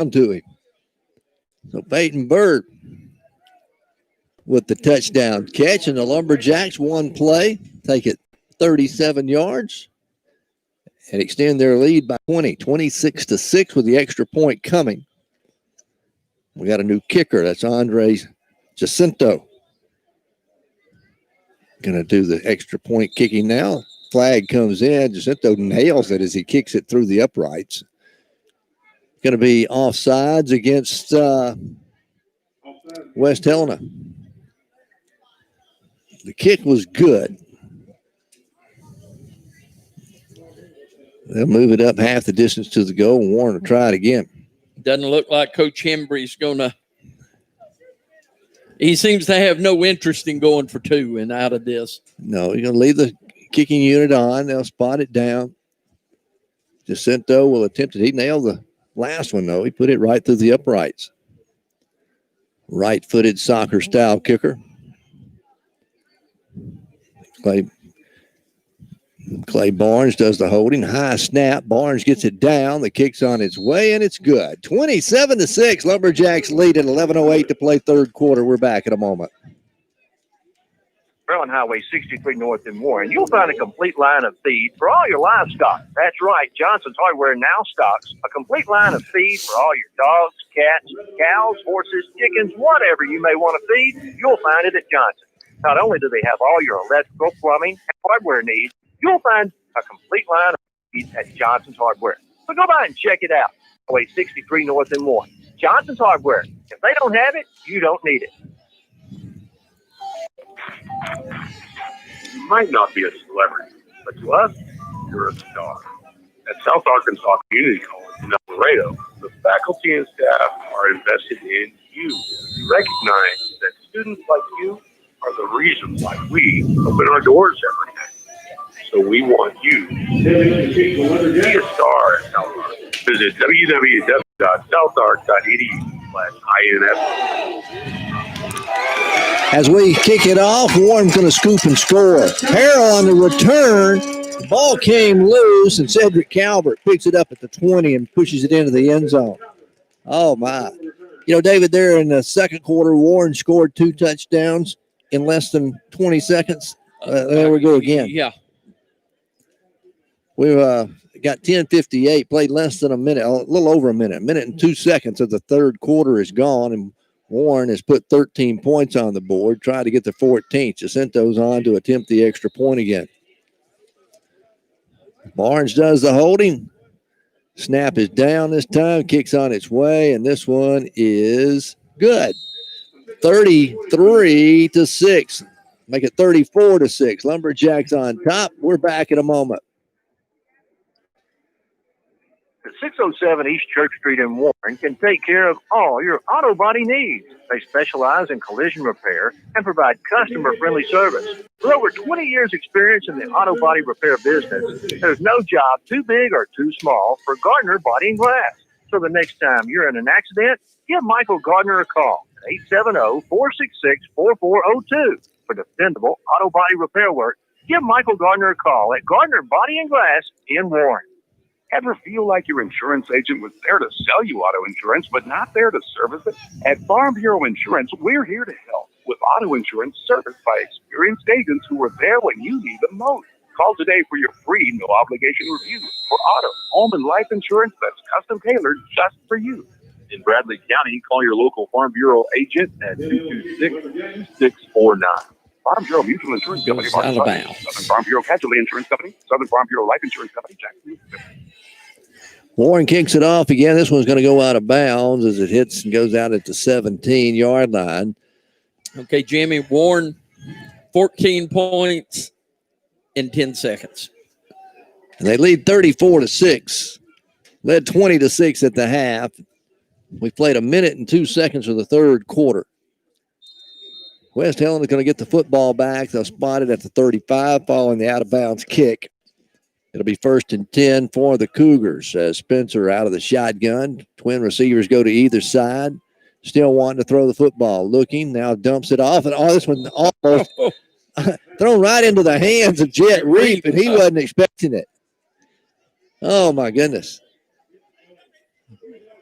to him. So Peyton Bird with the touchdown catch, and the Lumberjacks one play, take it 37 yards and extend their lead by 20, 26-6 with the extra point coming. We got a new kicker. That's Andre Jacinto. Going to do the extra point kicking now. Flag comes in. Jacinto nails it as he kicks it through the uprights. Going to be offsides against West Helena. The kick was good. They'll move it up half the distance to the goal. Warren will try it again. Doesn't look like Coach Hembry's going to. He seems to have no interest in going for two and out of this. No, he's going to leave the kicking unit on. They'll spot it down. Jacinto will attempt it. He nailed the last one, though. He put it right through the uprights. Right-footed soccer-style kicker. Clay Barnes does the holding. High snap. Barnes gets it down. The kick's on its way, and it's good. 27-6. Lumberjacks lead at 11:08 to play third quarter. We're back in a moment. On Highway 63 North in Warren, you'll find a complete line of feed for all your livestock. That's right, Johnson's Hardware now stocks a complete line of feed for all your dogs, cats, cows, horses, chickens, whatever you may want to feed, you'll find it at Johnson. Not only do they have all your electrical, plumbing, and hardware needs, you'll find a complete line of feed at Johnson's Hardware. So go by and check it out. Highway 63 North in Warren. Johnson's Hardware. If they don't have it, you don't need it. You might not be a celebrity, but to us, you're a star. At South Arkansas Community College in El Laredo, the faculty and staff are invested in you. We recognize that students like you are the reason why we open our doors every day. So we want you to be a star at South Ark. Visit www.southark.edu/INF. As we kick it off, Warren's going to scoop and score. Harrell on the return. The ball came loose, and Cedric Calvert picks it up at the 20 and pushes it into the end zone. Oh, my. You know, David, there in the second quarter, Warren scored 2 touchdowns in less than 20 seconds. There we go again. Yeah. We've got 10:58, played less than a minute, a little over a minute and 2 seconds of the third quarter is gone, and Warren has put 13 points on the board, tried to get the 14th. Jacinto's on to attempt the extra point again. Barnes does the holding. Snap is down this time, kicks on its way, and this one is good. 33-6. Make it 34-6. Lumberjacks on top. We're back in a moment. The 607 East Church Street in Warren can take care of all your auto body needs. They specialize in collision repair and provide customer-friendly service. With over 20 years' experience in the auto body repair business, there's no job too big or too small for Gardner Body and Glass. So the next time you're in an accident, give Michael Gardner a call at 870-466-4402. For dependable auto body repair work, give Michael Gardner a call at Gardner Body and Glass in Warren. Ever feel like your insurance agent was there to sell you auto insurance, but not there to service it? At Farm Bureau Insurance, we're here to help with auto insurance serviced by experienced agents who are there when you need them most. Call today for your free no-obligation review for auto, home, and life insurance that's custom-tailored just for you. In Bradley County, call your local Farm Bureau agent at 226-2649. Farm Bureau Mutual Insurance Company, Southern Farm Bureau Casualty Insurance Company, Southern Farm Bureau Life Insurance Company, Jacksonville. Warren kicks it off again. This one's going to go out of bounds as it hits and goes out at the 17-yard line. Okay, Jimmy, Warren, 14 points in 10 seconds. And they lead 34-6. Led 20-6 at the half. We played a minute and 2 seconds of the third quarter. West Helena is going to get the football back. They'll spot it at the 35 following the out-of-bounds kick. It'll be 1st and 10 for the Cougars. Spencer out of the shotgun. Twin receivers go to either side. Still wanting to throw the football. Looking, now dumps it off. And this one almost thrown right into the hands of Jet Reap, and he wasn't expecting it. Oh, my goodness.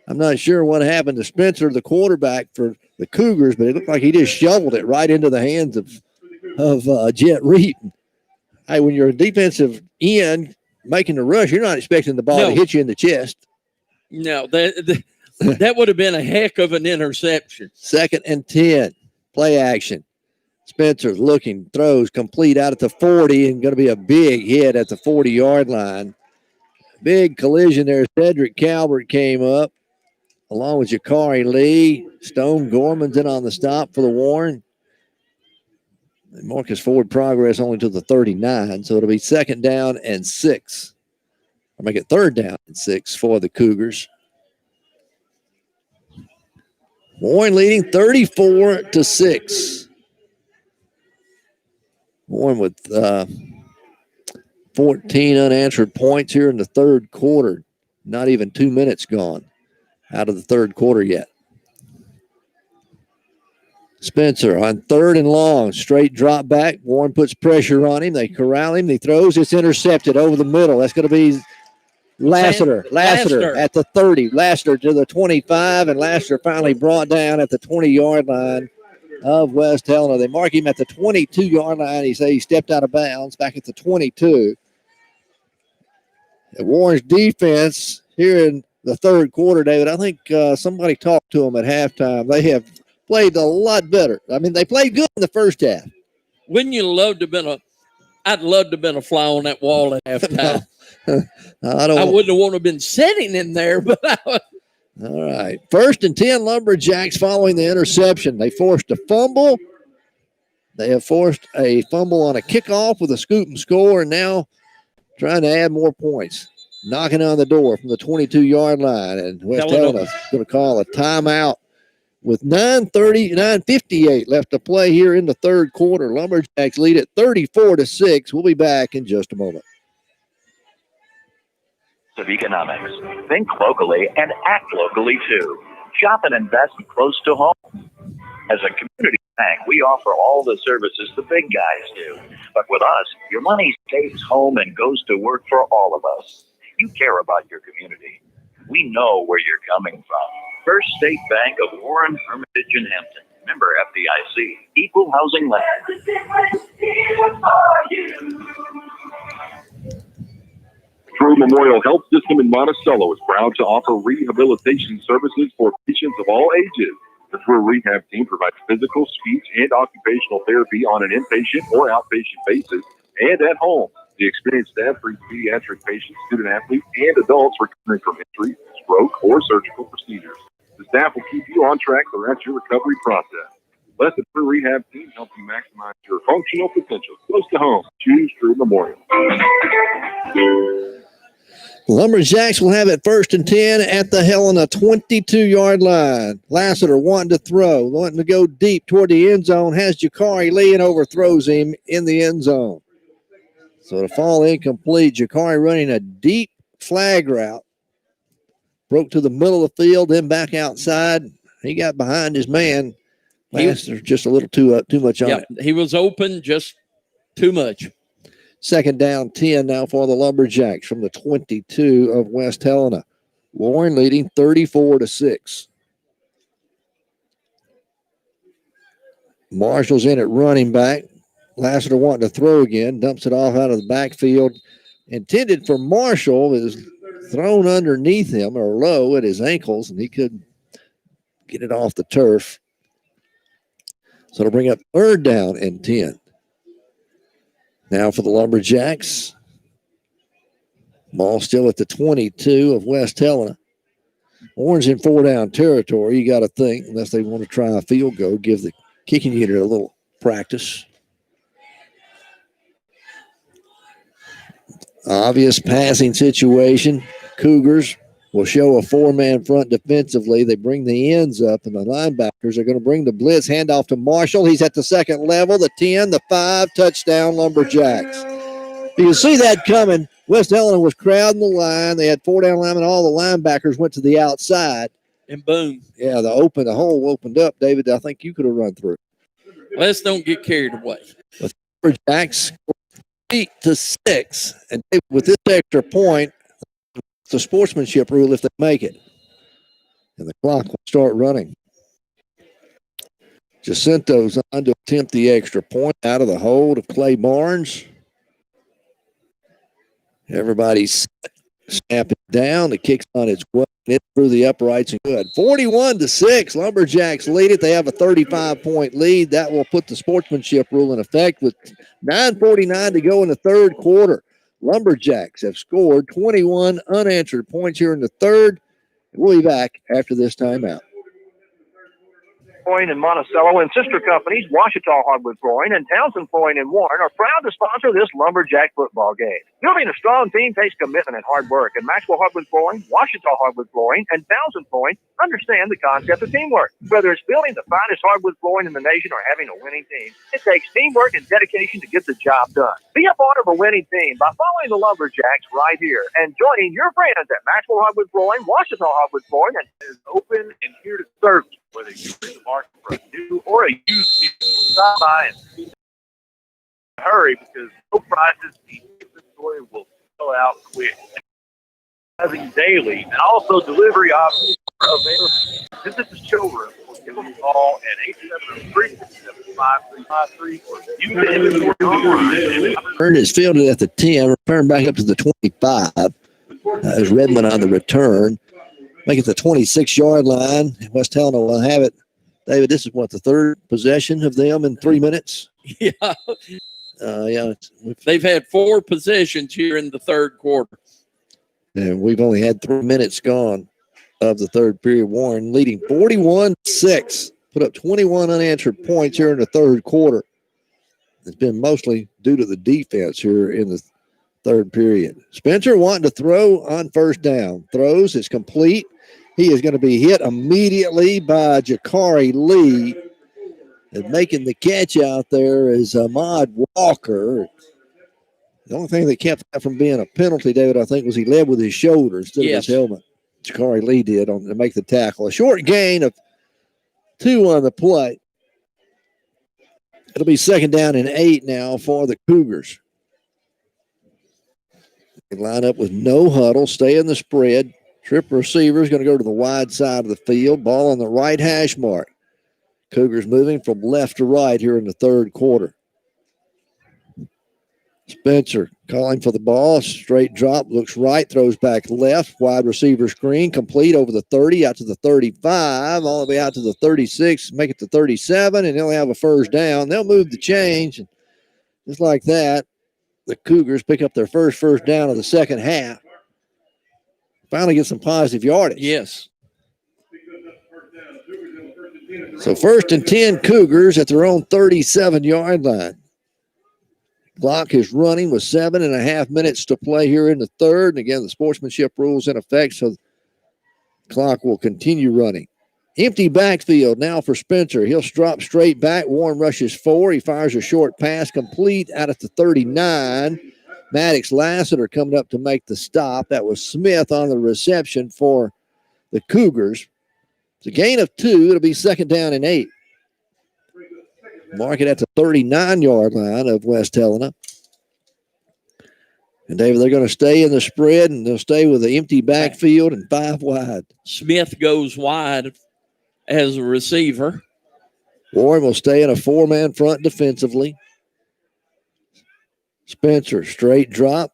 I'm not sure what happened to Spencer, the quarterback for the Cougars, but it looked like he just shoveled it right into the hands of Jet Reed. Hey, when you're a defensive end making the rush, you're not expecting the ball to hit you in the chest. No, that would have been a heck of an interception. 2nd and 10. Play action. Spencer's looking, throws complete out at the 40, and going to be a big hit at the 40-yard line. Big collision there. Cedric Calvert came up along with Jakari Lee. Stone Gorman's in on the stop for the Warren. And Marcus Ford progress only to the 39, so it'll be 2nd down and 6. Or make it 3rd down and 6 for the Cougars. Warren leading 34-6. Warren with 14 unanswered points here in the 3rd quarter. Not even 2 minutes gone out of the 3rd quarter yet. Spencer on 3rd and long. Straight drop back. Warren puts pressure on him. They corral him. He throws. It's intercepted over the middle. That's going to be Lassiter at the 30. Lassiter to the 25, and Lassiter finally brought down at the 20-yard line of West Helena. They mark him at the 22-yard line. He said he stepped out of bounds back at the 22. And Warren's defense here in the 3rd quarter, David, I think somebody talked to them at halftime. They have played a lot better. I mean, they played good in the first half. Wouldn't you love to have been I'd love to have been a fly on that wall at halftime. I wouldn't have wanted to have been sitting in there, but I was. All right. 1st and 10 Lumberjacks following the interception. They forced a fumble. They have forced a fumble on a kickoff with a scoop and score, and now trying to add more points. Knocking on the door from the 22-yard line, and West Helena's going to call a timeout with 9:58 left to play here in the 3rd quarter. Lumberjacks lead at 34-6. We'll be back in just a moment. Of economics. Think locally and act locally too. Shop and invest close to home. As a community bank, we offer all the services the big guys do. But with us, your money stays home and goes to work for all of us. You care about your community. We know where you're coming from. First State Bank of Warren, Hermitage, and Hampton. Member FDIC. Equal housing lender. True Memorial Health System in Monticello is proud to offer rehabilitation services for patients of all ages. The True Rehab team provides physical, speech, and occupational therapy on an inpatient or outpatient basis and at home. The experienced staff treats pediatric patients, student athletes, and adults recovering from injury, stroke, or surgical procedures. The staff will keep you on track throughout your recovery process. Let the True Rehab team help you maximize your functional potential. Close to home. Choose True Memorial. Lumberjacks will have it 1st and 10 at the Helena 22-yard line. Lassiter wanting to throw, wanting to go deep toward the end zone, has Jakari Lee and overthrows him in the end zone. So to fall incomplete, Jakari running a deep flag route. Broke to the middle of the field, then back outside. He got behind his man. Lassiter just a little too much on it. He was open just too much. 2nd down 10 now for the Lumberjacks from the 22 of West Helena. Warren leading 34-6. Marshall's in at running back. Lassiter wanting to throw again, dumps it off out of the backfield. Intended for Marshall, is thrown underneath him or low at his ankles, and he couldn't get it off the turf. So it'll bring up 3rd down and 10. Now for the Lumberjacks. Ball still at the 22 of West Helena. Orange in 4-down territory, you got to think, unless they want to try a field goal, give the kicking unit a little practice. Obvious passing situation. Cougars will show a 4-man front defensively. They bring the ends up, and the linebackers are going to bring the blitz. Handoff to Marshall. He's at the 2nd level, the 10, the 5, touchdown Lumberjacks. You can see that coming. West Helena was crowding the line. They had 4-down linemen. All the linebackers went to the outside. And boom. Yeah, the hole opened up. David, I think you could have run through. Let's don't get carried away. With Lumberjacks 8-6, and with this extra point, the sportsmanship rule if they make it. And the clock will start running. Jacinto's on to attempt the extra point out of the hold of Clay Barnes. Everybody's snapping down. The kick's on its way. It through the uprights and good. 41-6. Lumberjacks lead it. They have a 35-point lead. That will put the sportsmanship rule in effect with 9:49 to go in the third quarter. Lumberjacks have scored 21 unanswered points here in the third. We'll be back after this timeout. Flooring and Monticello and sister companies, Washita Hardwood Flooring and Townsend Flooring and Warren are proud to sponsor this Lumberjack football game. Building a strong team takes commitment and hard work, and Maxwell Hardwood Flooring, Washita Hardwood Flooring, and Townsend Flooring understand the concept of teamwork. Whether it's building the finest hardwood flooring in the nation or having a winning team, it takes teamwork and dedication to get the job done. Be a part of a winning team by following the Lumberjacks right here and joining your friends at Maxwell Hardwood Flooring, Washita Hardwood Flooring, and Is open and here to serve you. Whether you're in the market for a new or a used vehicle, stop by and see them. Hurry, because no prices, the inventory will sell out quick. Having daily and also delivery options are available. Visit the showroom or give them a call at 873-675-353 or view the inventory online. Return is fielded at the 10. Return back up to the 25. As Redmond on the return. Make it the 26-yard line. West Helena will have it. David, this is what, the third possession of them in 3 minutes? Yeah. Yeah. They've had 4 possessions here in the third quarter. And we've only had 3 minutes gone of the third period. Warren leading 41-6. Put up 21 unanswered points here in the third quarter. It's been mostly due to the defense here in the third period. Spencer wanting to throw on first down. Throws, it's complete. He is going to be hit immediately by Jakari Lee. And making the catch out there is Ahmad Walker. The only thing that kept that from being a penalty, David, I think, was he led with his shoulder instead of his helmet. Jakari Lee did to make the tackle. A short gain of 2 on the play. It'll be 2nd down and 8 now for the Cougars. They line up with no huddle, stay in the spread. Trip receiver is going to go to the wide side of the field. Ball on the right hash mark. Cougars moving from left to right here in the third quarter. Spencer calling for the ball. Straight drop, looks right, throws back left. Wide receiver screen, complete over the 30, out to the 35, all the way out to the 36, make it to 37, and they'll have a first down. They'll move the change. And just like that, the Cougars pick up their first down of the second half. Finally get some positive yardage. Yes. So 1st and 10 Cougars at their own 37-yard line. Clock is running with 7.5 minutes to play here in the third. And again, the sportsmanship rules in effect, so the clock will continue running. Empty backfield now for Spencer. He'll drop straight back. Warren rushes 4. He fires a short pass complete out at the 39. Maddox Lassiter coming up to make the stop. That was Smith on the reception for the Cougars. It's a gain of 2. It'll be 2nd down and 8. Mark it at the 39-yard line of West Helena. And, David, they're going to stay in the spread, and they'll stay with the empty backfield and 5 wide. Smith goes wide as a receiver. Warren will stay in a 4-man front defensively. Spencer, straight drop,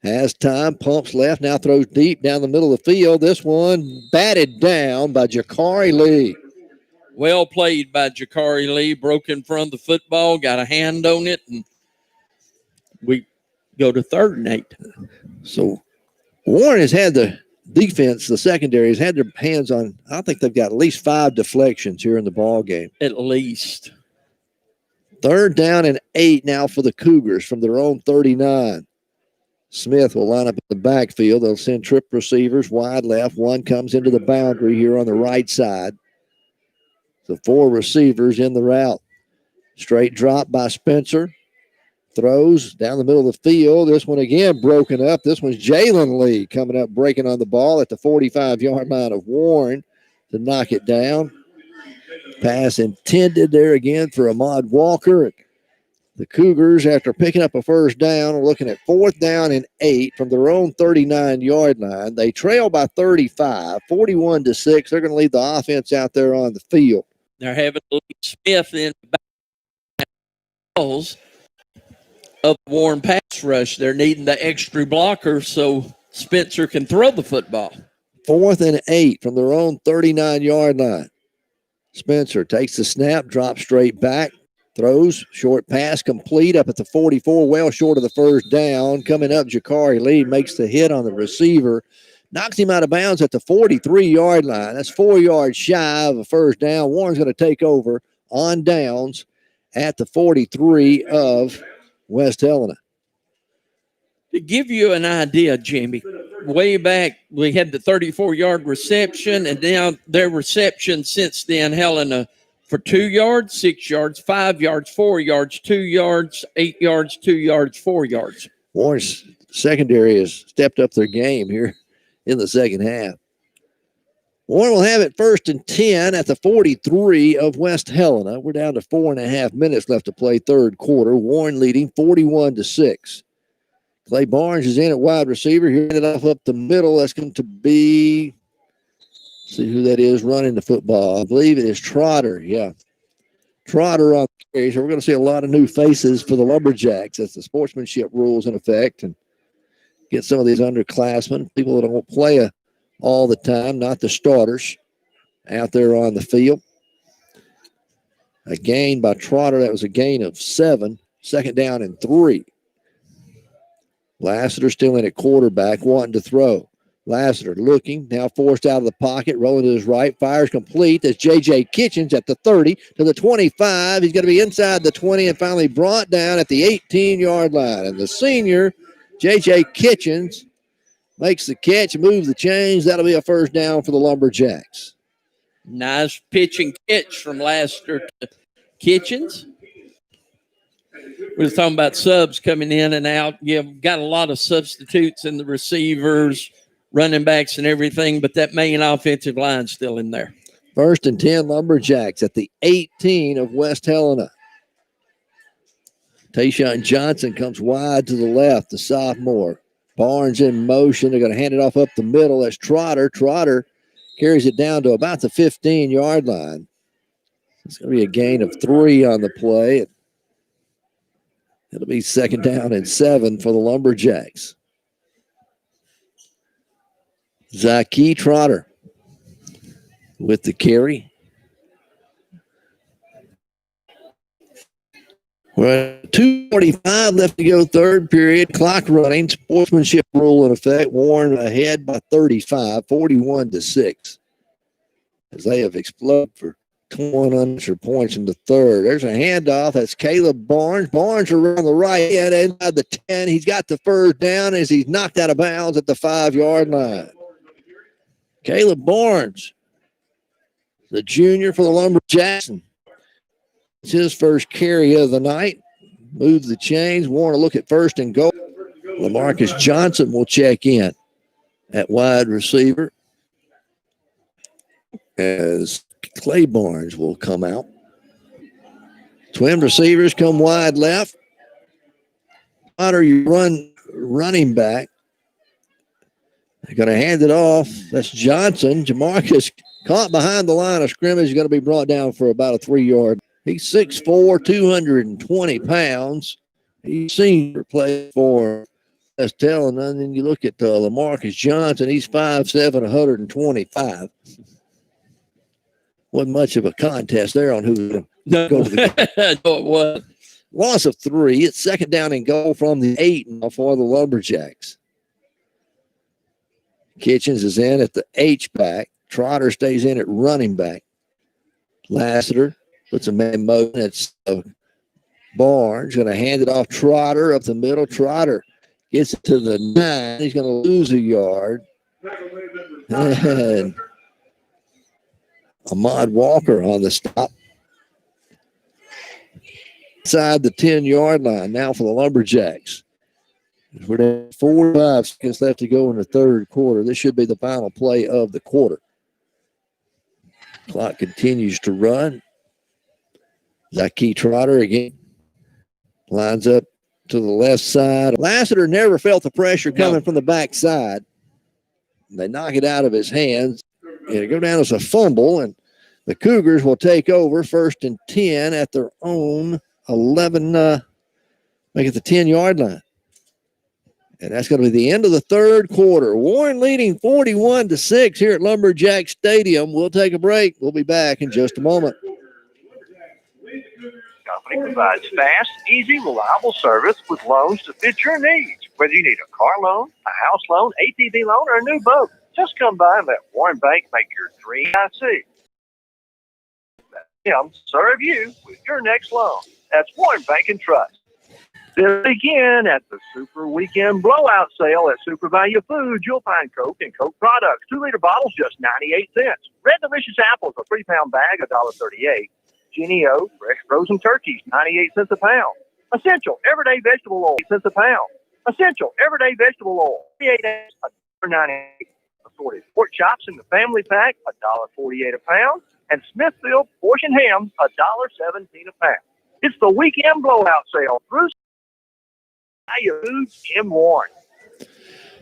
has time, pumps left, now throws deep down the middle of the field. This one batted down by Jakari Lee. Well played by Jakari Lee. Broke in front of the football, got a hand on it, and we go to 3rd and 8. So Warren has had the defense, the secondary, has had their hands on, I think they've got at least 5 deflections here in the ball game. At least. 3rd down and 8 now for the Cougars from their own 39. Smith will line up in the backfield. They'll send trip receivers wide left. One comes into the boundary here on the right side. The 4 receivers in the route. Straight drop by Spencer. Throws down the middle of the field. This one again broken up. This one's Jalen Lee coming up, breaking on the ball at the 45-yard line of Warren to knock it down. Pass intended there again for Ahmad Walker. The Cougars, after picking up a first down, are looking at 4th down and 8 from their own 39-yard line. They trail by 35, 41-6. They're going to leave the offense out there on the field. They're having Lee Smith in the balls of Warren pass rush. They're needing the extra blocker so Spencer can throw the football. 4th and 8 from their own 39-yard line. Spencer takes the snap, drops straight back, throws, short pass complete up at the 44, well short of the first down. Coming up, Jakari Lee makes the hit on the receiver, knocks him out of bounds at the 43-yard line. That's 4 yards shy of a first down. Warren's going to take over on downs at the 43 of West Helena. To give you an idea, Jimmy, way back we had the 34-yard reception, and now their reception since then, Helena, for 2 yards, 6 yards, 5 yards, 4 yards, 2 yards, 8 yards, 2 yards, 4 yards. Warren's secondary has stepped up their game here in the second half. Warren will have it 1st and 10 at the 43 of West Helena. We're down to 4.5 minutes left to play third quarter. Warren leading 41-6. Clay Barnes is in at wide receiver. He handed off up the middle. That's going to be, see who that is running the football. I believe it is Trotter. Yeah. Trotter on the carry. So we're going to see a lot of new faces for the Lumberjacks. That's the sportsmanship rules in effect. And get some of these underclassmen, people that don't play all the time, not the starters, out there on the field. A gain by Trotter. That was a gain of 7. 2nd down and 3. Lassiter still in at quarterback, wanting to throw. Lassiter looking, now forced out of the pocket, rolling to his right, fires complete. That's J.J. Kitchens at the 30 to the 25. He's going to be inside the 20 and finally brought down at the 18-yard line. And the senior, J.J. Kitchens, makes the catch, moves the chains. That'll be a first down for the Lumberjacks. Nice pitch and catch from Lassiter to Kitchens. We were talking about subs coming in and out. You've got a lot of substitutes in the receivers, running backs, and everything, but that main offensive line's still in there. 1st and 10 Lumberjacks at the 18 of West Helena. Tayshawn Johnson comes wide to the left, the sophomore. Barnes in motion. They're going to hand it off up the middle. That's Trotter. Trotter carries it down to about the 15-yard line. It's going to be a gain of 3 on the play. It'll be 2nd down and 7 for the Lumberjacks. Zaki Trotter with the carry. We're at 2:45 left to go, third period. Clock running. Sportsmanship rule in effect. Warren ahead by 35, 41-6. As they have exploded for 21 unanswered points in the third. There's a handoff. That's Caleb Barnes. Barnes around the right end inside the 10. He's got the first down as he's knocked out of bounds at the 5-yard line. Caleb Barnes, the junior for the Lumberjacks. It's his first carry of the night. Moves the chains. Warren to look at 1st and goal. LaMarcus Johnson will check in at wide receiver as Clay Barnes will come out. Twin receivers come wide left. Potter, you running back. They're going to hand it off. That's Johnson. Jamarcus caught behind the line of scrimmage. He's going to be brought down for about a 3-yard. He's 6'4", 220 pounds. He's senior, played for West Helena. And then you look at LaMarcus Johnson. He's 5'7", 125. Wasn't much of a contest there on who to go to the No, it was. Loss of 3. It's 2nd down and goal from the 8 now for the Lumberjacks. Kitchens is in at the H-back. Trotter stays in at running back. Lassiter puts a man in motion. It's Barnes going to hand it off Trotter up the middle. Trotter gets it to the 9. He's going to lose a yard. And Ahmad Walker on the stop. Inside the 10-yard line now for the Lumberjacks. We're at 4 or 5 seconds left to go in the third quarter. This should be the final play of the quarter. Clock continues to run. Zaki Trotter again. Lines up to the left side. Lassiter never felt the pressure coming from the backside. They knock it out of his hands. It'll go down as a fumble, and the Cougars will take over 1st and 10 at their own 11, make it the 10-yard line. And that's going to be the end of the third quarter. Warren leading 41-6 here at Lumberjack Stadium. We'll take a break. We'll be back in just a moment. Company provides fast, easy, reliable service with loans to fit your needs. Whether you need a car loan, a house loan, ATV loan, or a new boat, just come by and let Warren Bank make your dream IC. Let him serve you with your next loan. That's Warren Bank and Trust. This weekend at the Super Weekend Blowout Sale at Super Value Foods, you'll find Coke and Coke products. 2-liter bottles, just 98 cents. Red Delicious apples, a 3-pound bag, $1.38. Genio, fresh frozen turkeys, 98 cents a pound. Essential everyday vegetable oil, 8 cents a pound. Essential everyday vegetable oil, 38 cents, $1.98. Assorted pork chops in the family pack, $1.48 a pound. And Smithfield portion ham, $1.17 a pound. It's the weekend blowout sale through Value Foods in Warren.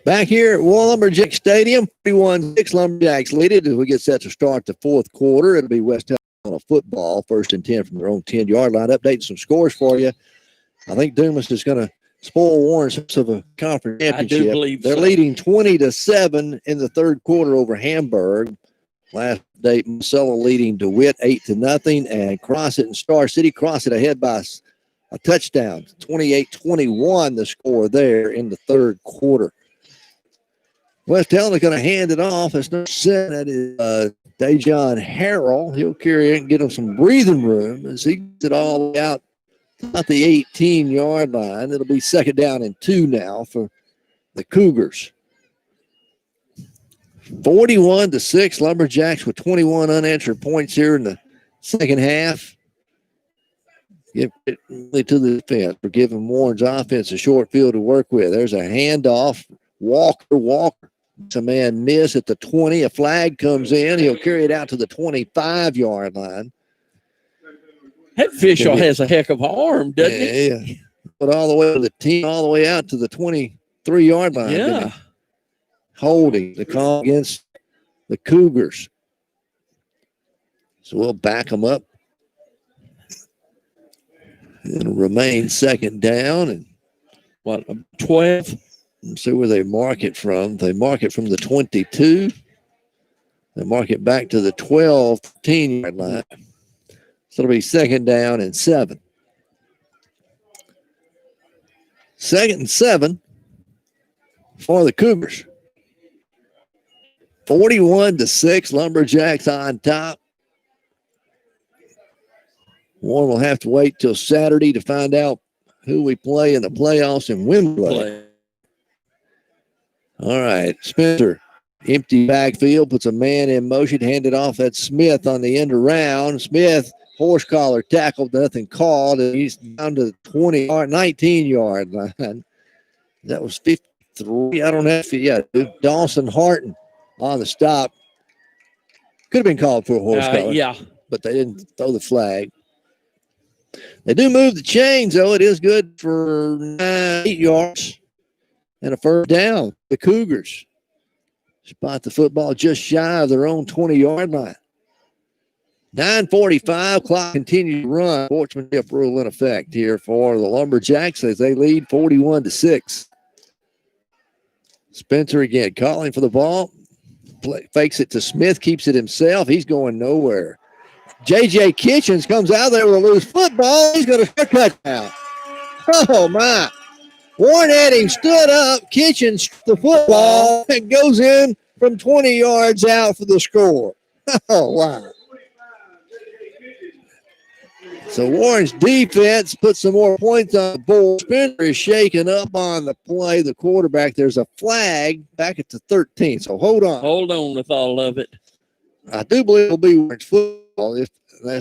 Back here at Lumberjack Stadium, 41-6 Lumberjacks lead it as we get set to start the fourth quarter. It'll be West Helena football, 1st and 10 from their own 10-yard line. Updating some scores for you. I think Dumas is going to spoil Warren's hopes of a conference championship. I do believe they're so. leading 20-7 in the third quarter over Hamburg. Last date, Marcelo leading DeWitt 8-0, and Crossett and Star City. Crossett ahead by a touchdown, 28-21 the score there in the third quarter. West Helena going to hand it off. It's not set. That is Dejon Harrell. He'll carry it and get him some breathing room as he gets it all the way out about the 18-yard line. It'll be 2nd down and 2 now for the Cougars. 41-6 Lumberjacks with 21 unanswered points here in the second half. Give it really to the defense for giving Warren's offense a short field to work with. There's a handoff. Walker. It's a man miss at the 20. A flag comes in. He'll carry it out to the 25-yard line. That official has a heck of an arm, doesn't he? Yeah. But all the way to the team, all the way out to the 23-yard line. Yeah. Holding the call against the Cougars. So we'll back them up. It'll remain 2nd down. And 12? Let's see where they mark it from. They mark it from the 22. They mark it back to the 12, 13-yard line. So it'll be 2nd down and 7. 2nd and 7 for the Cougars. 41-6, Lumberjacks on top. Warren will have to wait till Saturday to find out who we play in the playoffs and when we play. All right, Spencer, empty backfield, puts a man in motion, handed off. That's Smith on the end around. Smith, horse collar tackled, nothing called, and he's down to the 19-yard line. That was 53. I don't have to, yeah. Dawson Harton on the stop. Could have been called for a horse collar. Yeah. But they didn't throw the flag. They do move the chains, though. It is good for 8 yards and a 1st down. The Cougars spot the football just shy of their own 20-yard line. 9:45, clock continues to run. Sportsmanship rule in effect here for the Lumberjacks as they lead 41-6. Spencer again calling for the ball. Fakes it to Smith, keeps it himself. He's going nowhere. J.J. Kitchens comes out there with a loose football. He's going to a touchdown. Oh, my. Warren had him stood up. Kitchens the football. It goes in from 20 yards out for the score. Oh, wow. So Warren's defense put some more points on the board. Spencer is shaking up on the play. The quarterback, there's a flag back at the 13. So hold on. Hold on with all of it. I do believe it'll be Warren's football. If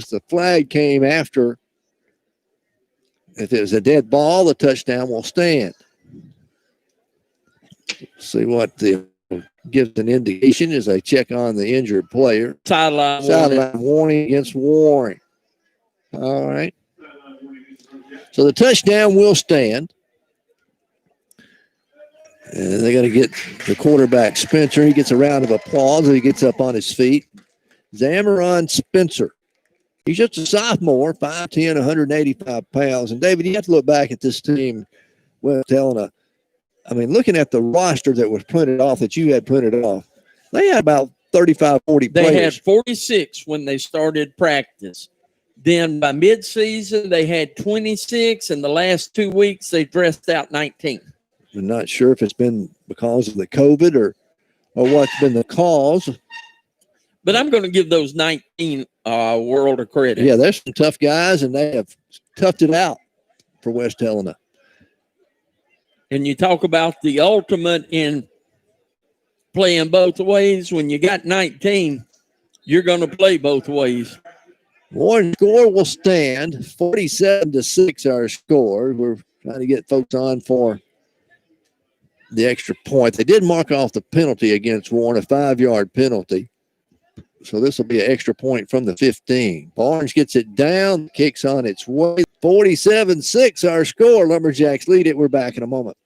the flag came after, if it was a dead ball, the touchdown will stand. See what gives an indication as they check on the injured player. Sideline warning against Warren. All right. So the touchdown will stand. And they got to get the quarterback, Spencer. He gets a round of applause as he gets up on his feet. Zamaron Spencer. He's just a sophomore, 5'10", 185 pounds. And, David, you have to look back at this team, West Helena. I mean, looking at the roster that was printed off, that you had printed off, they had about 35, 40 players. They had 46 when they started practice. Then by midseason, they had 26. And the last 2 weeks, they dressed out 19. I'm not sure if it's been because of the COVID or what's been the cause. But I'm going to give those 19 world of credit. Yeah, there's some tough guys, and they have toughed it out for West Helena. And you talk about the ultimate in playing both ways. When you got 19, you're going to play both ways. Warren score will stand 47-6. Our score. We're trying to get folks on for the extra point. They did mark off the penalty against Warren, a 5-yard penalty. So this will be an extra point from the 15. Barnes gets it down, kicks on its way. 47-6, our score. Lumberjacks lead it. We're back in a moment.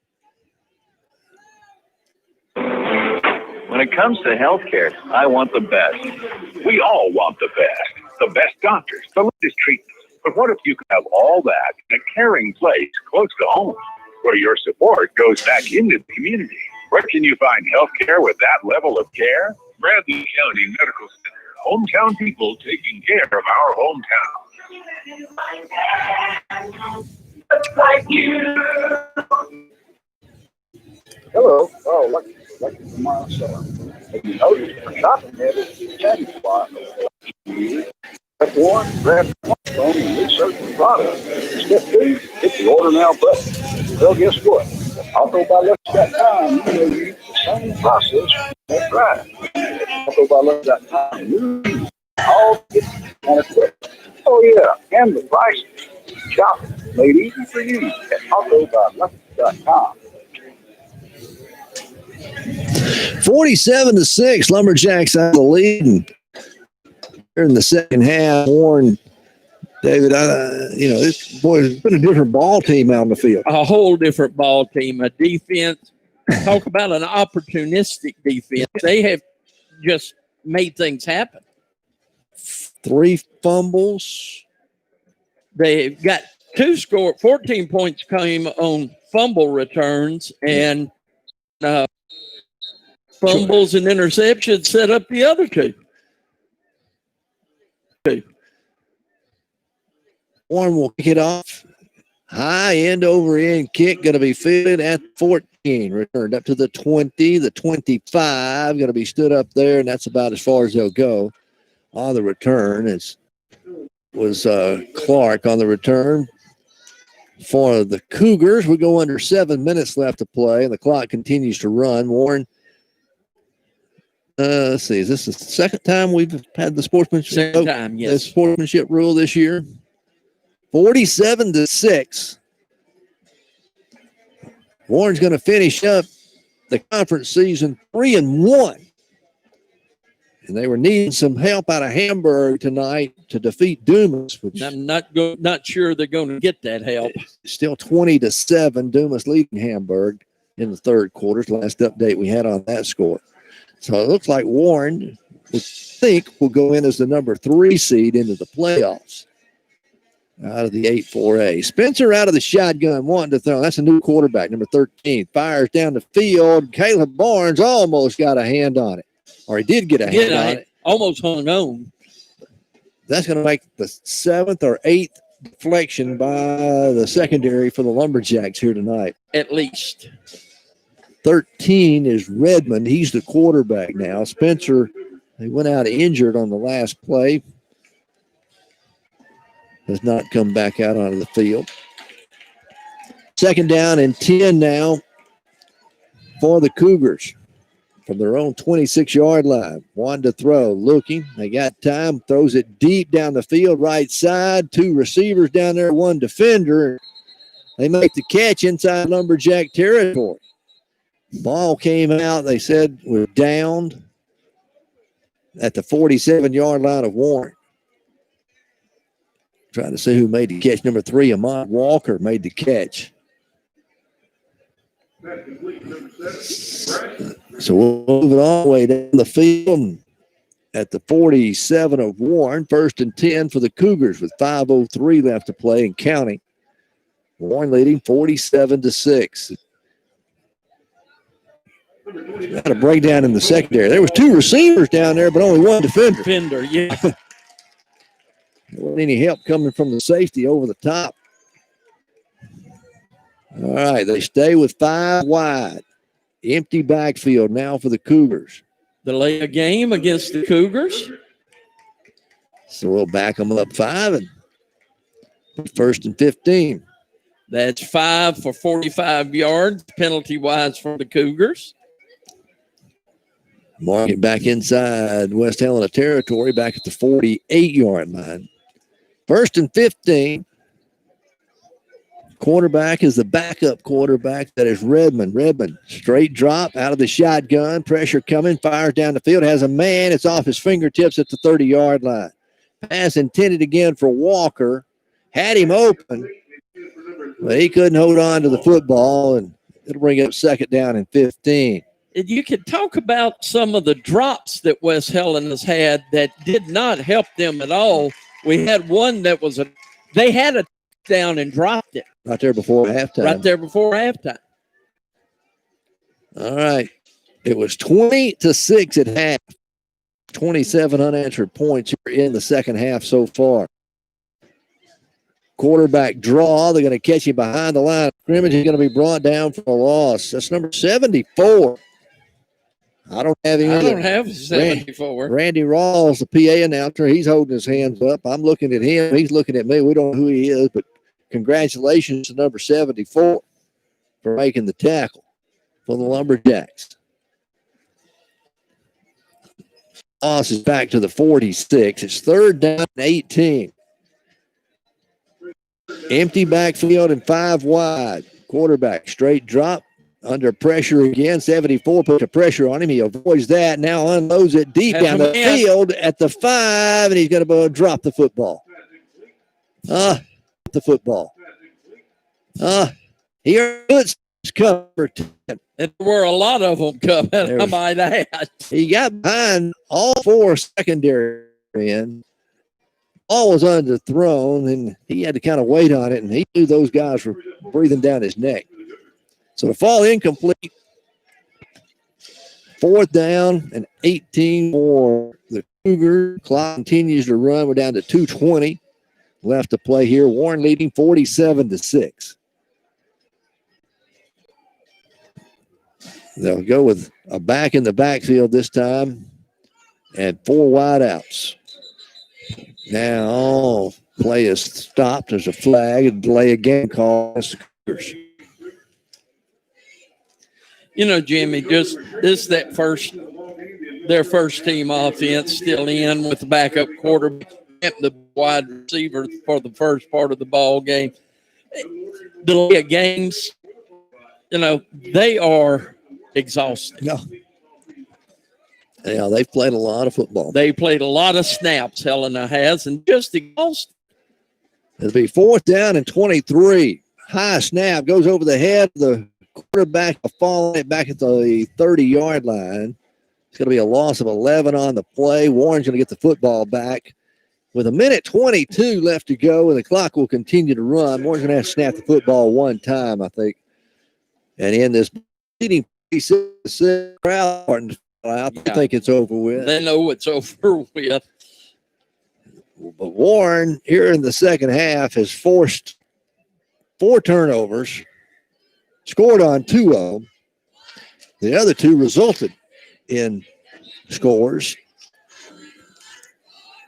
When it comes to healthcare, I want the best. We all want the best. The best doctors, the latest treatments. But what if you could have all that in a caring place close to home, where your support goes back into the community? Where can you find healthcare with that level of care? Bradley County Medical Center. Hometown people taking care of our hometown. Like you. Hello. Oh, lucky for myself. If you notice, for shopping habits, it's chatting spot. Step 1, grab the phone and research the product. Step 2, hit the order now button. Well, guess what? Although by Lucky.com, you will use the same process. That's right. Although by Lucky.com, you use all kind of quick. Oh, yeah, and the prices. Shopping made easy for you at AutoByLucky.com. 47-6, Lumberjacks out of the lead. And here in the second half, Warren, David, it's been a different ball team out in the field. A whole different ball team, a defense. Talk about an opportunistic defense. They have just made things happen. 3 fumbles. They got 14 points came on fumble returns, and fumbles and interceptions set up the other 2. Warren will kick it off. High end over end kick going to be fielded at 14. Returned up to the 20, the 25. Going to be stood up there, and that's about as far as they'll go on the return. It was Clark on the return for the Cougars. We go under 7 minutes left to play, and the clock continues to run. Warren, let's see, is this the second time we've had the sportsmanship? Second time, yes. The sportsmanship rule this year. 47-6. Warren's going to finish up the conference season 3-1. And they were needing some help out of Hamburg tonight to defeat Dumas, which I'm not sure they're going to get that help. Still 20-7. Dumas leading Hamburg in the third quarter. The last update we had on that score. So it looks like Warren, we think, will go in as the number 3 seed into the playoffs out of the 8-4A. Spencer out of the shotgun, wanting to throw. That's a new quarterback, number 13. Fires down the field. Caleb Barnes almost got a hand on it. Or he did get a hand on it. Almost hung on. That's going to make the 7th or 8th deflection by the secondary for the Lumberjacks here tonight. At least. 13 is Redmond. He's the quarterback now. Spencer, he went out injured on the last play. Does not come back out onto the field. 2nd down and 10 now for the Cougars from their own 26-yard line. One to throw, looking. They got time, throws it deep down the field, right side. 2 receivers down there, 1 defender. They make the catch inside Lumberjack territory. Ball came out, they said, was downed at the 47-yard line of Warren. Trying to see who made the catch. Number 3, Ahmad Walker made the catch. So we'll move it all the way down the field at the 47 of Warren. 1st and 10 for the Cougars with 5:03 left to play and counting. Warren leading 47-6. Got a breakdown in the secondary. There was 2 receivers down there, but only 1 defender. Defender, yeah. There wasn't any help coming from the safety over the top. All right, they stay with 5 wide. Empty backfield now for the Cougars. Delay a game against the Cougars. So we'll back them up 5 and 1st and 15. That's 5 for 45 yards, penalty-wise for the Cougars. Marking back inside West Helena territory, back at the 48-yard line. 1st and 15. Quarterback is the backup quarterback. That is Redmond. Redmond, straight drop out of the shotgun. Pressure coming, fires down the field. Has a man. It's off his fingertips at the 30-yard line. Pass intended again for Walker. Had him open, but he couldn't hold on to the football, and it'll bring up 2nd down and 15. And you could talk about some of the drops that West Helena's had that did not help them at all. We had one that was they had a down and dropped it. Right there before halftime. Right there before halftime. All right. It was 20-6 at half. 27 unanswered points here in the second half so far. Quarterback draw. They're going to catch him behind the line of scrimmage. He's going to be brought down for a loss. That's number 74. I don't have him. I don't have 74. Randy Rawls, the PA announcer, he's holding his hands up. I'm looking at him. He's looking at me. We don't know who he is, but congratulations to number 74 for making the tackle for the Lumberjacks. Loss is back to the 46. It's 3rd down and 18. Empty backfield and 5 wide. Quarterback straight drop. Under pressure again. 74 puts the pressure on him. He avoids that. Now unloads it deep down the field at the 5, and he's going to drop the football. The football. Here it's cover 10. There were a lot of them coming. I might add. He got behind all 4 secondary men. Ball was underthrown, and he had to kind of wait on it, and he knew those guys were breathing down his neck. So the fall incomplete. 4th down and 18 for the Cougars. Clock continues to run. We're down to 2:20 left to play here. Warren leading 47-6. They'll go with a back in the backfield this time and 4 wideouts. Now play is stopped. There's a flag and delay a game call against the Cougars. You know, Jimmy, just this their first team offense still in with the backup quarterback, the wide receiver for the first part of the ball game. The games, you know, they are exhausted. No. Yeah, they've played a lot of football. They played a lot of snaps, Helena has, and just exhausted. It'll be 4th down and 23. High snap goes over the head of the quarterback, falling it back at the 30-yard line. It's going to be a loss of 11 on the play. Warren's going to get the football back with 1:22 left to go, and the clock will continue to run. Warren's going to have to snap the football one time, I think. And in this leading crowd starting to fall out, I think it's over with. They know it's over with. But Warren, here in the second half, has forced 4 turnovers, scored on 2 of them. The other 2 resulted in scores.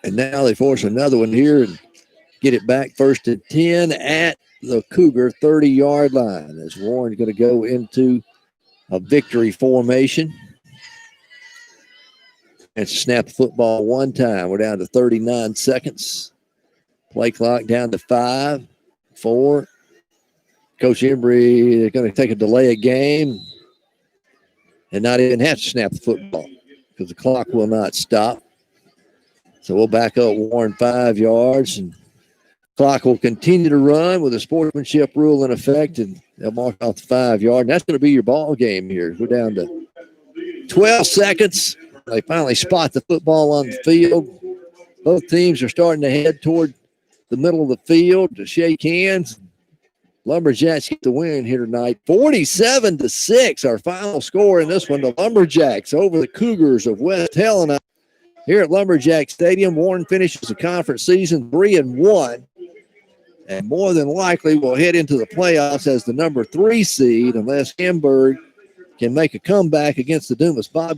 And now they force another one here and get it back 1st and 10 at the Cougar 30-yard line as Warren's going to go into a victory formation. And snap the football one time. We're down to 39 seconds. Play clock down to 5, 4. Coach Embry is going to take a delay of game and not even have to snap the football because the clock will not stop. So we'll back up Warren 5 yards and Clock will continue to run with the sportsmanship rule in effect, and they'll mark off the 5 yard. And that's going to be your ball game here. We're down to 12 seconds. They finally spot the football on the field. Both teams are starting to head toward the middle of the field to shake hands. Lumberjacks get the win here tonight. 47-6, our final score in this one. The Lumberjacks over the Cougars of West Helena here at Lumberjack Stadium. Warren finishes the conference season 3-1. And more than likely will head into the playoffs as the number 3 seed unless Hamburg can make a comeback against the Dumas Bobcats.